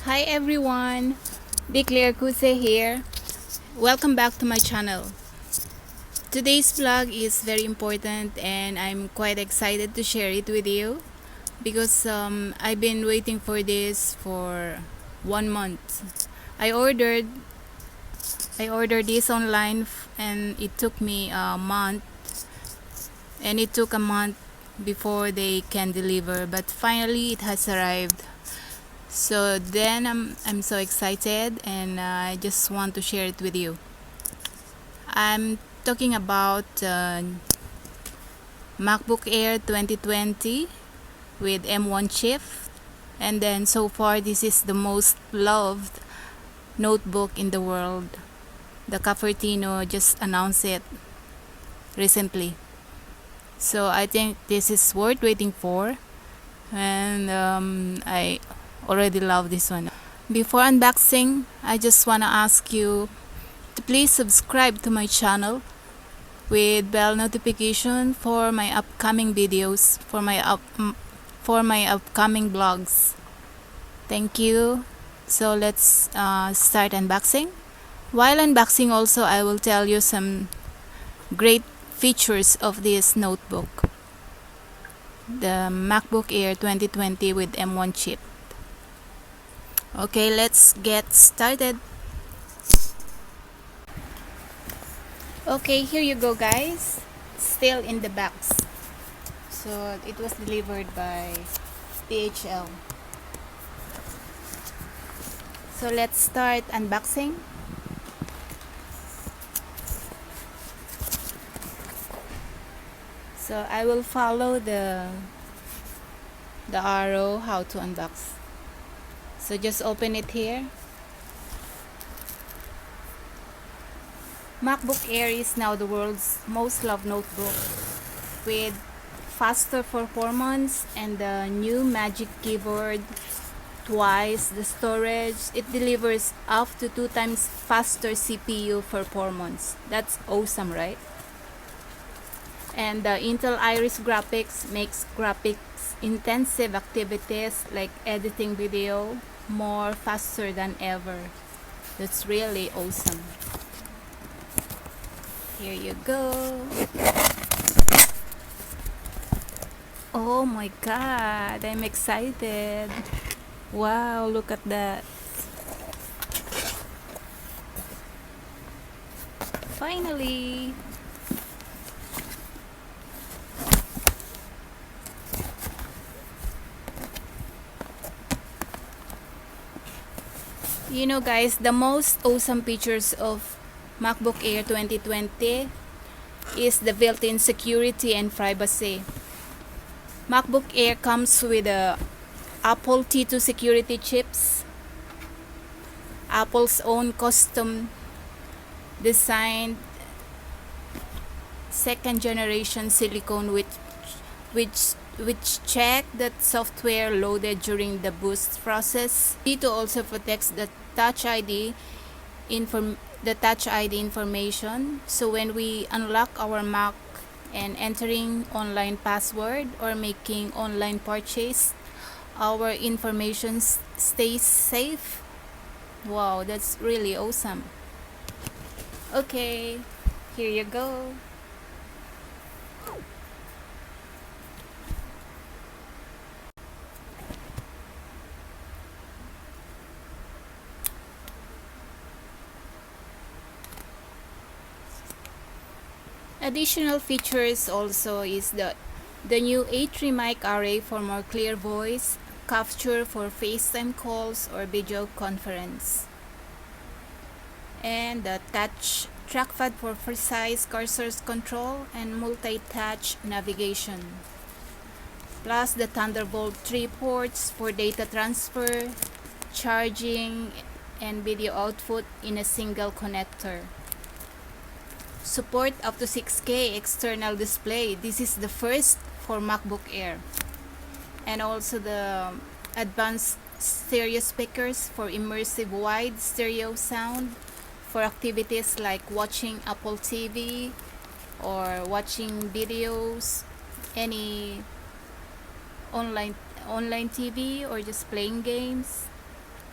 Hi everyone, Declare Kuse here. Welcome back to my channel. Today's vlog is very important and I'm quite excited to share it with you because I've been waiting for this for 1 month. I ordered I ordered this online and it took me a month, and it took a month before they can deliver, but finally it has arrived. So then I'm so excited and I just want to share it with you. I'm talking about MacBook Air 2020 with M1 chip, and then so far this is the most loved notebook in the world. The Cupertino just announced it recently. So I think this is worth waiting for, and I already love this one. Before unboxing, I just want to ask you to please subscribe to my channel with bell notification for my upcoming videos, for my upcoming vlogs. Thank you. So let's start unboxing. While unboxing also, I will tell you some great features of this notebook, the MacBook Air 2020 with M1 chip. Okay, let's get started. Okay, here you go guys. Still in the box. So it was delivered by DHL. So let's start unboxing. So I will follow the arrow how to unbox. So just open it here. MacBook Air is now the world's most loved notebook with faster performance and the new Magic Keyboard, twice the storage. It delivers up to 2 times faster CPU performance. That's awesome, right? And the Intel Iris graphics makes graphics intensive activities like editing video more faster than ever. That's really awesome. Here you go. Oh my god, I'm excited. Wow, look at that. Finally. You know guys, the most awesome features of MacBook Air 2020 is the built-in security and privacy. MacBook Air comes with a Apple T2 security chips, Apple's own custom designed second generation silicone which check that software loaded during the boost process. T2 also protects the Touch ID information, so when we unlock our Mac and entering online password or making online purchase, our information stays safe. Wow, that's really awesome. Okay, here you go. Additional features also is the new A3 mic array for more clear voice capture for FaceTime calls or video conference, and the touch trackpad for precise cursor control and multi-touch navigation, plus the Thunderbolt 3 ports for data transfer, charging, and video output in a single connector. Support up to 6K external display. This is the first for MacBook Air. And also the advanced stereo speakers for immersive wide stereo sound for activities like watching Apple TV or watching videos, any online TV, or just playing games,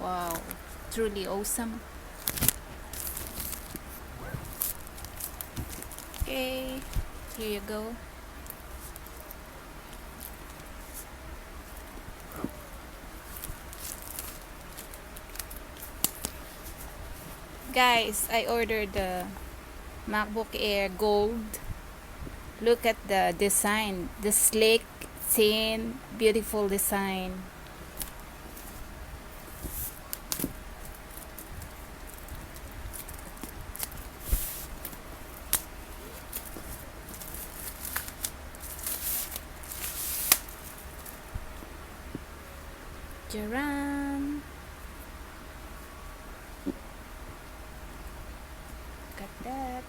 Wow, truly awesome. Okay, here you go. Guys, I ordered the MacBook Air Gold. Look at the design, the sleek, thin, beautiful design. Jaran! Look at that.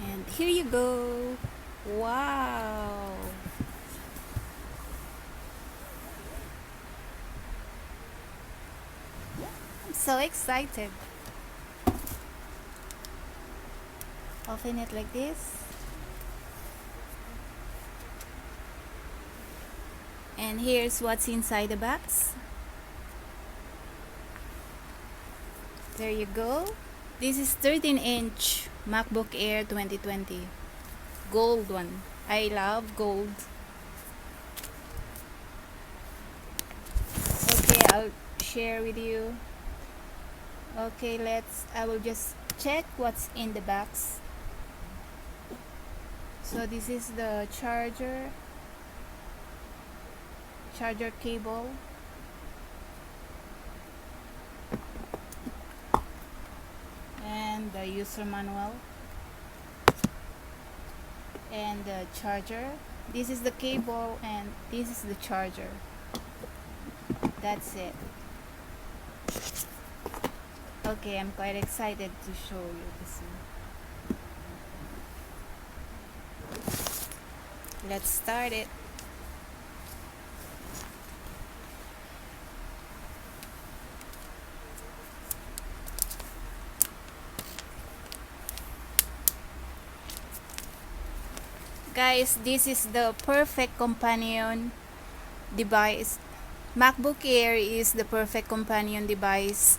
And here you go. Wow! I'm so excited. Open it like this. And here's what's inside the box. There you go. This is 13-inch MacBook Air 2020. Gold one. I love gold. Okay, I'll share with you. Okay, I will just check what's in the box. So this is the charger cable, and the user manual, and the charger. This is the cable and this is the charger. That's it. Okay, I'm quite excited to show you this one. Let's start it. Guys, this is the perfect companion device. MacBook Air is the perfect companion device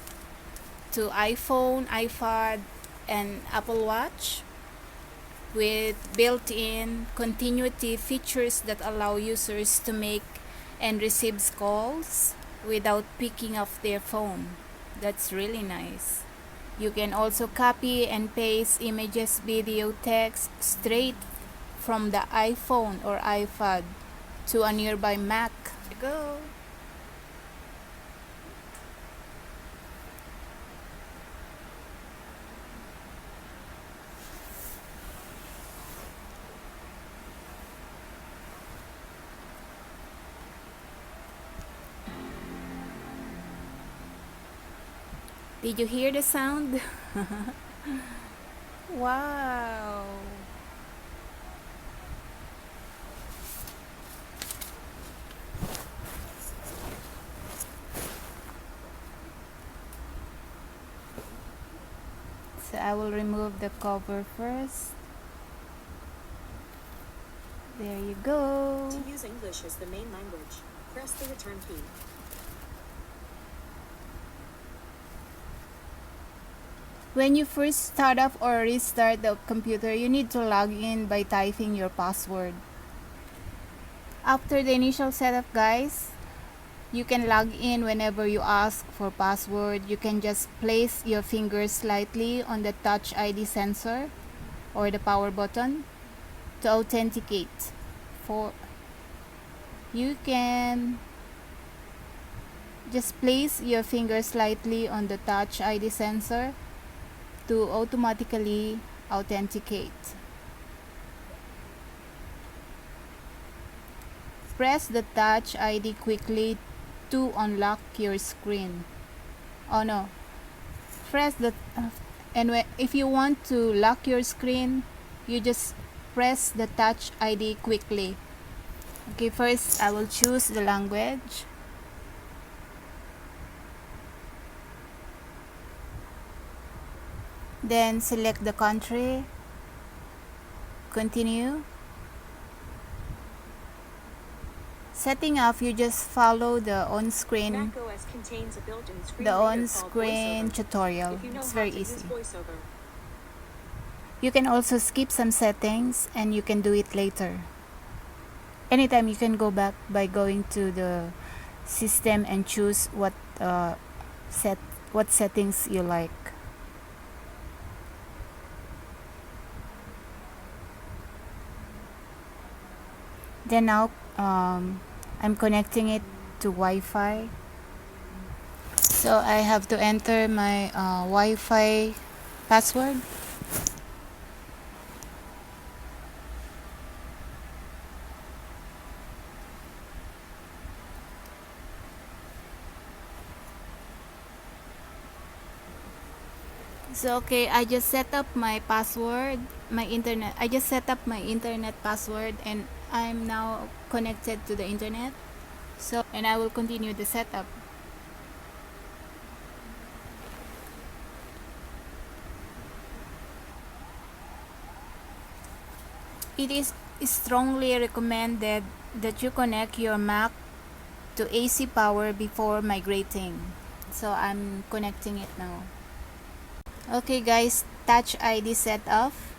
to iPhone, iPad, and Apple Watch, with built-in continuity features that allow users to make and receive calls without picking up their phone. That's really nice. You can also copy and paste images, video, text straight from the iPhone or iPad to a nearby Mac. Go! Did you hear the sound? Wow! So I will remove the cover first. There you go. To use English as the main language, press the return key. When you first start up or restart the computer, you need to log in by typing your password. After the initial setup, guys, you can log in whenever you ask for password. You can just place your fingers slightly on the Touch ID sensor or the power button to authenticate. You can just place your finger slightly on the Touch ID sensor to automatically authenticate. Press the Touch ID quickly to unlock your screen. Oh no. Press the if you want to lock your screen, you just press the Touch ID quickly. Okay, first I will choose the language. Then select the country. Continue. Setting up, you just follow the on-screen macOS contains a built-in screen the reader called on-screen VoiceOver. tutorial. If you know It's how very to use easy. VoiceOver. You can also skip some settings and you can do it later. Anytime you can go back by going to the system and choose what settings you like. Then now I'm connecting it to Wi-Fi. So I have to enter my Wi-Fi password. So okay, I just set up my password, I just set up my internet password and I'm now connected to the internet. So, and I will continue the setup. It is strongly recommended that you connect your Mac to AC power before migrating. So I'm connecting it now. Okay guys, Touch ID set off.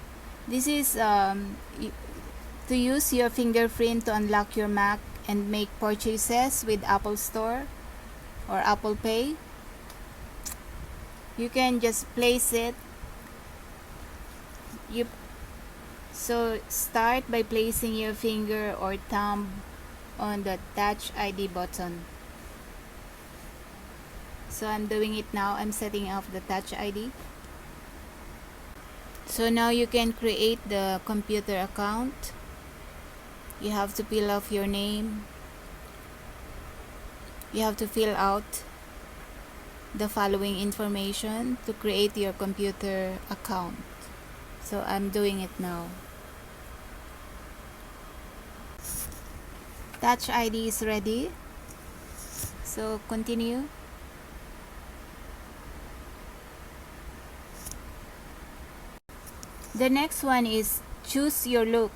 This is to use your fingerprint to unlock your Mac and make purchases with Apple Store or Apple Pay. You can just place it. So start by placing your finger or thumb on the Touch ID button. So I'm doing it now. I'm setting up the Touch ID. So now you can create the computer account. You have to fill off your name. You have to fill out the following information to create your computer account. So I'm doing it now. Touch ID is ready. So continue. The next one is choose your look.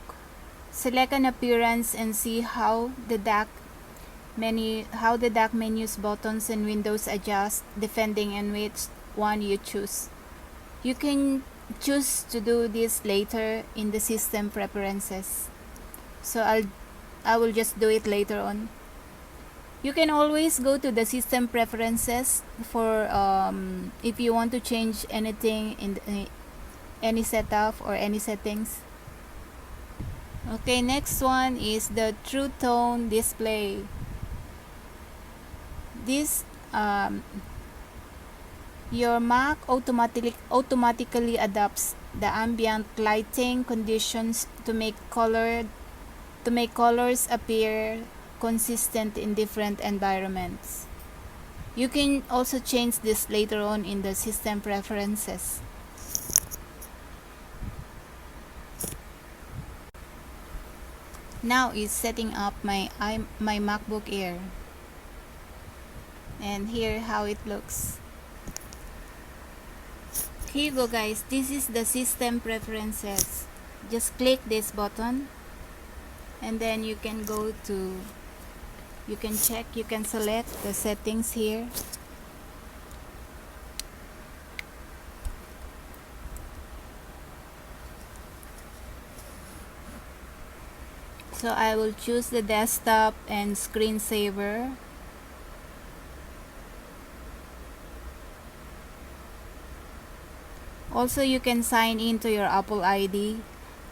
Select an appearance and see how the DAC menus, buttons, and windows adjust depending on which one you choose. You can choose to do this later in the system preferences. So I will just do it later on. You can always go to the system preferences for if you want to change anything in any setup or any settings. Okay, next one is the True Tone display. This your Mac automatically adapts the ambient lighting conditions to make colors appear consistent in different environments. You can also change this later on in the system preferences. Now is setting up my MacBook Air. And here how it looks. Here you go guys, this is the system preferences. Just click this button and then you can go to, you can select the settings here. So I will choose the desktop and screensaver. Also, you can sign into your Apple ID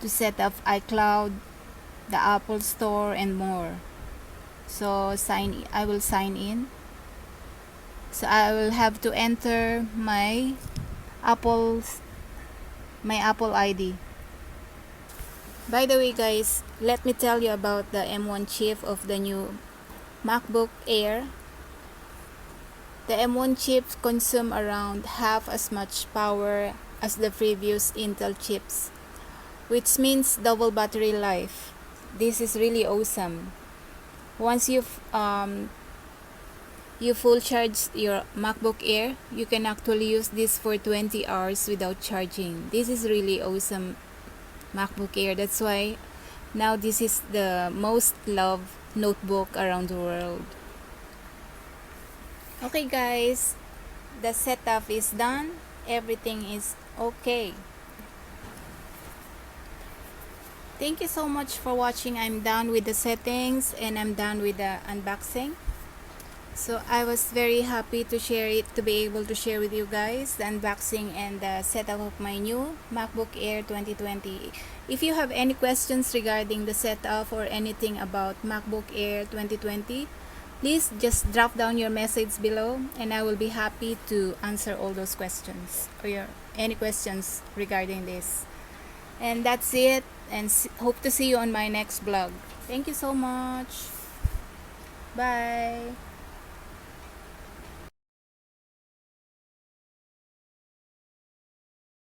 to set up iCloud, the Apple Store, and more. So I will sign in. So I will have to enter my my Apple ID. By the way guys, let me tell you about the M1 chip of the new MacBook Air. The M1 chips consume around half as much power as the previous Intel chips, which means double battery life. This is really awesome. Once you full charge your MacBook Air, you can actually use this for 20 hours without charging. This is really awesome MacBook Air. That's why now this is the most loved notebook around the world. Okay guys, the setup is done. Everything is okay. Thank you so much for watching. I'm done with the settings and I'm done with the unboxing. So I was very happy to be able to share with you guys the unboxing and the setup of my new MacBook Air 2020. If you have any questions regarding the setup or anything about MacBook Air 2020, please just drop down your message below and I will be happy to answer all those questions or any questions regarding this. And that's it, and hope to see you on my next vlog. Thank you so much. Bye.